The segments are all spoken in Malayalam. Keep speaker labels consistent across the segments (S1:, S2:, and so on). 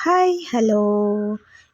S1: Hi hello.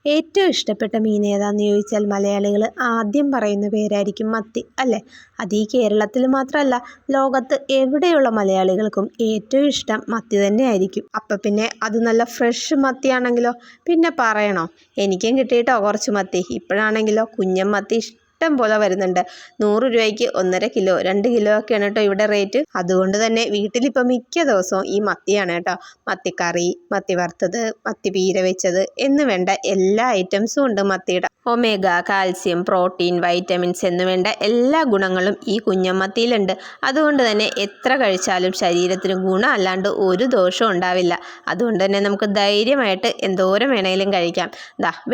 S1: ഏറ്റവും ഇഷ്ടപ്പെട്ട മീൻ ഏതാണെന്ന് ചോദിച്ചാൽ മലയാളികൾ ആദ്യം പറയുന്ന പേരായിരിക്കും മത്തി, അല്ലേ? അത് ഈ കേരളത്തിൽ മാത്രമല്ല, ലോകത്ത് എവിടെയുള്ള മലയാളികൾക്കും ഏറ്റവും ഇഷ്ടം മത്തി തന്നെയായിരിക്കും. അപ്പം പിന്നെ അത് നല്ല ഫ്രഷ് മത്തിയാണെങ്കിലോ പിന്നെ പറയണോ. എനിക്കും കിട്ടിയിട്ടോ കുറച്ച് മത്തി. ഇപ്പോഴാണെങ്കിലോ കുഞ്ഞൻ മത്തി ഇഷ്ടം പോലെ വരുന്നുണ്ട്. 100 രൂപയ്ക്ക് 1.5 കിലോ 2 കിലോ ഒക്കെയാണ് കേട്ടോ ഇവിടെ റേറ്റ്. അതുകൊണ്ട് തന്നെ വീട്ടിലിപ്പോൾ മിക്ക ദിവസവും ഈ മത്തിയാണ് കേട്ടോ. മത്തിക്കറി, മത്തി വറുത്തത്, മത്തി പീര വെച്ചത് എന്ന് വേണ്ട എല്ലാ ഐറ്റംസും ഉണ്ട് മത്തിയുടെ. ഒമേഗ, കാൽസ്യം, പ്രോട്ടീൻ, വൈറ്റമിൻസ് എന്ന് വേണ്ട എല്ലാ ഗുണങ്ങളും ഈ കുഞ്ഞമ്മത്തിയിലുണ്ട്. അതുകൊണ്ട് തന്നെ എത്ര കഴിച്ചാലും ശരീരത്തിന് ഗുണം അല്ലാണ്ട് ഒരു ദോഷവും ഉണ്ടാവില്ല. അതുകൊണ്ട് തന്നെ നമുക്ക് ധൈര്യമായിട്ട് എന്തോരം വേണേലും കഴിക്കാം.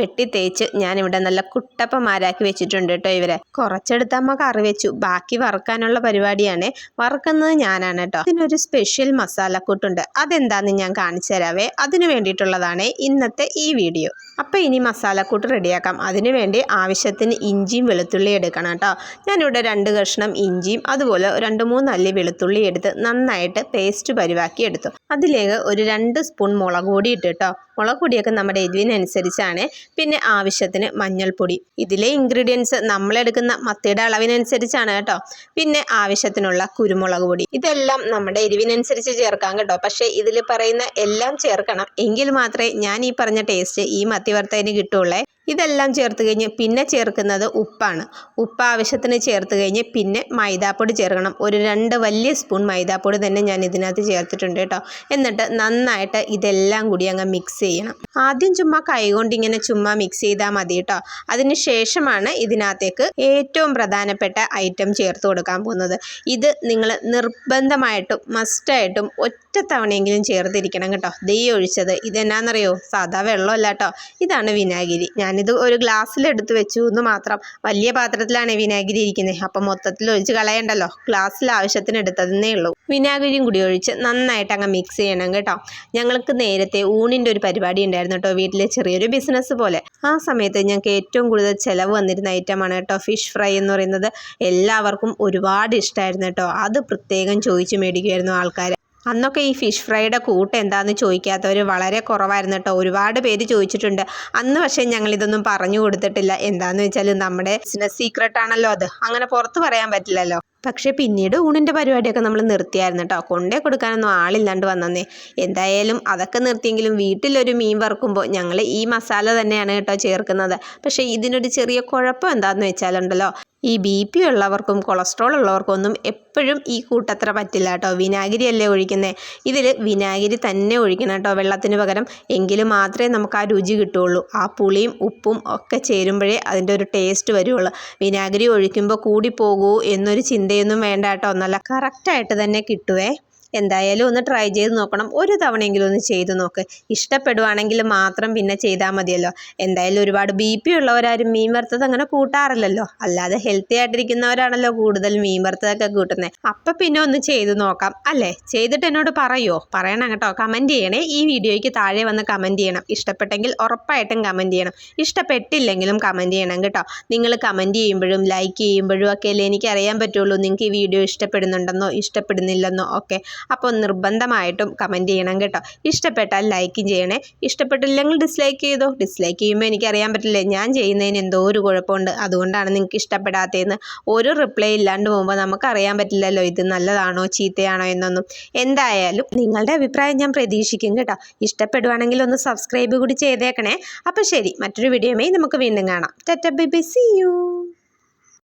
S1: വെട്ടി തേച്ച് ഞാനിവിടെ നല്ല കുട്ടപ്പന്മാരാക്കി വെച്ചിട്ടുണ്ട് കേട്ടോ. ഇവരെ കുറച്ചെടുത്ത് അമ്മ കറി വെച്ചു, ബാക്കി വറുക്കാനുള്ള പരിപാടിയാണ്. വറുക്കുന്നത് ഞാനാണ് കേട്ടോ. ഇതിനൊരു സ്പെഷ്യൽ മസാലക്കൂട്ടുണ്ട്, അതെന്താന്ന് ഞാൻ കാണിച്ചു തരാവേ. അതിനു വേണ്ടിയിട്ടുള്ളതാണ് ഇന്നത്തെ ഈ വീഡിയോ. അപ്പം ഇനി മസാലക്കൂട്ട് റെഡിയാക്കാം. അതിനു വേണ്ടി ആവശ്യത്തിന് ഇഞ്ചിയും വെളുത്തുള്ളി എടുക്കണം കേട്ടോ. ഞാനിവിടെ 2 കഷ്ണം ഇഞ്ചിയും അതുപോലെ 2-3 അല്ലി വെളുത്തുള്ളി എടുത്ത് നന്നായിട്ട് പേസ്റ്റ് പരിവാക്കി എടുത്തു. അതിലേക്ക് ഒരു 2 സ്പൂൺ മുളക് പൊടി ഇട്ട് കേട്ടോ. മുളക് പൊടിയൊക്കെ നമ്മുടെ എരിവിനനുസരിച്ചാണ്. പിന്നെ ആവശ്യത്തിന് മഞ്ഞൾപ്പൊടി. ഇതിലെ ഇൻഗ്രീഡിയൻസ് നമ്മളെടുക്കുന്ന മത്തിയുടെ അളവിനനുസരിച്ചാണ് കേട്ടോ. പിന്നെ ആവശ്യത്തിനുള്ള കുരുമുളക് പൊടി. ഇതെല്ലാം നമ്മുടെ എരിവിനനുസരിച്ച് ചേർക്കാം കേട്ടോ. പക്ഷേ ഇതിൽ പറയുന്ന എല്ലാം ചേർക്കണം, എങ്കിൽ മാത്രമേ ഞാൻ ഈ പറഞ്ഞ ടേസ്റ്റ് ഈ മത്തി വറുത്തതിന് കിട്ടുള്ളേ. ഇതെല്ലാം ചേർത്ത് കഴിഞ്ഞ് പിന്നെ ചേർക്കുന്നത് ഉപ്പാണ്. ഉപ്പ് ആവശ്യത്തിന് ചേർത്ത് കഴിഞ്ഞ് പിന്നെ മൈദാപ്പൊടി ചേർക്കണം. ഒരു 2 വലിയ സ്പൂൺ മൈദാപ്പൊടി തന്നെ ഞാൻ ഇതിനകത്ത് ചേർത്തിട്ടുണ്ട് കേട്ടോ. എന്നിട്ട് നന്നായിട്ട് ഇതെല്ലാം കൂടി അങ്ങ് മിക്സ് ചെയ്യണം. ആദ്യം ചുമ്മാ കൈകൊണ്ട് ഇങ്ങനെ ചുമ്മാ മിക്സ് ചെയ്താൽ മതി കേട്ടോ. അതിന് ശേഷമാണ് ഇതിനകത്തേക്ക് ഏറ്റവും പ്രധാനപ്പെട്ട ഐറ്റം ചേർത്ത് കൊടുക്കാൻ പോകുന്നത്. ഇത് നിങ്ങൾ നിർബന്ധമായിട്ടും മസ്റ്റായിട്ടും ഒറ്റ തവണയെങ്കിലും ചേർത്തിരിക്കണം കേട്ടോ. ദൈ ഒഴിച്ചത് ഇതെന്നാണെന്നറിയോ? സാധാ വെള്ളമല്ല കേട്ടോ, ഇതാണ് വിനാഗിരി. ഞാനിത് ഒരു ഗ്ലാസ്സിലെടുത്ത് വെച്ചു എന്ന് മാത്രം. വലിയ പാത്രത്തിലാണ് വിനാഗിരി ഇരിക്കുന്നത്, അപ്പം മൊത്തത്തിൽ ഒഴിച്ച് കളയണ്ടല്ലോ. ഗ്ലാസ്സിൽ ആവശ്യത്തിന് എടുത്തതെന്നേ ഉള്ളൂ. വിനാഗിരിയും കൂടി ഒഴിച്ച് നന്നായിട്ട് അങ്ങ് മിക്സ് ചെയ്യണം കേട്ടോ. ഞങ്ങൾക്ക് നേരത്തെ ഊണിൻ്റെ ഒരു പരിപാടി ഉണ്ടായിരുന്നു കേട്ടോ, വീട്ടിലെ ചെറിയൊരു ബിസിനസ് പോലെ. ആ സമയത്ത് ഞങ്ങൾക്ക് ഏറ്റവും കൂടുതൽ ചിലവ് വന്നിരുന്ന ഐറ്റമാണ് കേട്ടോ ഫിഷ് ഫ്രൈ എന്ന് പറയുന്നത്. എല്ലാവർക്കും ഒരുപാട് ഇഷ്ടമായിരുന്നു കേട്ടോ. അത് പ്രത്യേകം ചോദിച്ച് മേടിക്കുമായിരുന്നു ആൾക്കാർ. അന്നൊക്കെ ഈ ഫിഷ് ഫ്രൈയുടെ കൂട്ട് എന്താണെന്ന് ചോദിക്കാത്തവർ വളരെ കുറവായിരുന്നു കേട്ടോ. ഒരുപാട് പേര് ചോദിച്ചിട്ടുണ്ട് അന്ന്. പക്ഷേ ഞങ്ങളിതൊന്നും പറഞ്ഞു കൊടുത്തിട്ടില്ല. എന്താണെന്ന് വെച്ചാൽ നമ്മുടെ ബിസിനസ് സീക്രട്ട് ആണല്ലോ അത്, അങ്ങനെ പുറത്ത് പറയാൻ പറ്റില്ലല്ലോ. പക്ഷേ പിന്നീട് ഊണിൻ്റെ പരിപാടിയൊക്കെ നമ്മൾ നിർത്തിയായിരുന്നു കേട്ടോ. കൊണ്ടേ കൊടുക്കാനൊന്നും ആളില്ലാണ്ട് വന്നേ. എന്തായാലും അതൊക്കെ നിർത്തിയെങ്കിലും വീട്ടിലൊരു മീൻ വറുക്കുമ്പോൾ ഞങ്ങൾ ഈ മസാല തന്നെയാണ് കേട്ടോ ചേർക്കുന്നത്. പക്ഷേ ഇതിനൊരു ചെറിയ കുഴപ്പം എന്താണെന്ന് വെച്ചാലുണ്ടല്ലോ, ഈ BP ഉള്ളവർക്കും കൊളസ്ട്രോൾ ഉള്ളവർക്കും ഒന്നും എപ്പോഴും ഈ കൂട്ടത്ര പറ്റില്ല കേട്ടോ. വിനാഗിരി അല്ലേ ഒഴിക്കുന്നത്, ഇതിൽ വിനാഗിരി തന്നെ ഒഴിക്കണം കേട്ടോ വെള്ളത്തിന് പകരം. എങ്കിൽ മാത്രമേ നമുക്ക് ആ രുചി കിട്ടുള്ളൂ. ആ പുളിയും ഉപ്പും ഒക്കെ ചേരുമ്പോഴേ അതിൻ്റെ ഒരു ടേസ്റ്റ് വരുള്ളൂ. വിനാഗിരി ഒഴിക്കുമ്പോൾ കൂടി പോകൂ എന്നൊരു ചിന്തയൊന്നും വേണ്ട കേട്ടോ. നല്ല കറക്റ്റായിട്ട് തന്നെ കിട്ടുവേ. എന്തായാലും ഒന്ന് ട്രൈ ചെയ്ത് നോക്കണം. ഒരു തവണയെങ്കിലും ഒന്ന് ചെയ്ത് നോക്ക്. ഇഷ്ടപ്പെടുവാണെങ്കിൽ മാത്രം പിന്നെ ചെയ്താൽ മതിയല്ലോ. എന്തായാലും ഒരുപാട് BP ഉള്ളവരാരും മീൻ വറുത്തത് അങ്ങനെ കൂട്ടാറില്ലല്ലോ. അല്ലാതെ ഹെൽത്തി ആയിട്ടിരിക്കുന്നവരാണല്ലോ കൂടുതൽ മീൻ വറുത്തതൊക്കെ കൂട്ടുന്നത്. അപ്പം പിന്നെ ഒന്ന് ചെയ്ത് നോക്കാം, അല്ലേ? ചെയ്തിട്ട് എന്നോട് പറയണം കേട്ടോ. കമൻറ്റ് ചെയ്യണേ. ഈ വീഡിയോയ്ക്ക് താഴെ വന്ന് കമൻറ്റ് ചെയ്യണം. ഇഷ്ടപ്പെട്ടെങ്കിൽ ഉറപ്പായിട്ടും കമൻറ്റ് ചെയ്യണം. ഇഷ്ടപ്പെട്ടില്ലെങ്കിലും കമൻറ്റ് ചെയ്യണം കേട്ടോ. നിങ്ങൾ കമൻറ്റ് ചെയ്യുമ്പോഴും ലൈക്ക് ചെയ്യുമ്പോഴും ഒക്കെ അല്ലേ എനിക്കറിയാൻ പറ്റുള്ളൂ നിങ്ങൾക്ക് ഈ വീഡിയോ ഇഷ്ടപ്പെടുന്നുണ്ടെന്നോ ഇഷ്ടപ്പെടുന്നില്ലെന്നോ ഒക്കെ. അപ്പോൾ നിർബന്ധമായിട്ടും കമൻറ്റ് ചെയ്യണം കേട്ടോ. ഇഷ്ടപ്പെട്ടാൽ ലൈക്കും ചെയ്യണേ. ഇഷ്ടപ്പെട്ടില്ലെങ്കിൽ ഡിസ്ലൈക്ക് ചെയ്തോ. ഡിസ്ലൈക്ക് ചെയ്യുമ്പോൾ എനിക്കറിയാൻ പറ്റില്ലേ ഞാൻ ചെയ്യുന്നതിന് എന്തോ ഒരു കുഴപ്പമുണ്ട്, അതുകൊണ്ടാണ് നിങ്ങൾക്ക് ഇഷ്ടപ്പെടാത്തതെന്ന്. ഒരു റിപ്ലൈ ഇല്ലാണ്ട് പോകുമ്പോൾ നമുക്കറിയാൻ പറ്റില്ലല്ലോ ഇത് നല്ലതാണോ ചീത്തയാണോ എന്നൊന്നും. എന്തായാലും നിങ്ങളുടെ അഭിപ്രായം ഞാൻ പ്രതീക്ഷിക്കും കേട്ടോ. ഇഷ്ടപ്പെടുവാണെങ്കിൽ ഒന്ന് സബ്സ്ക്രൈബ് കൂടി ചെയ്തേക്കണേ. അപ്പോൾ ശരി, മറ്റൊരു വീഡിയോയുമായി നമുക്ക് വീണ്ടും കാണാം. Tata bye bye, see U.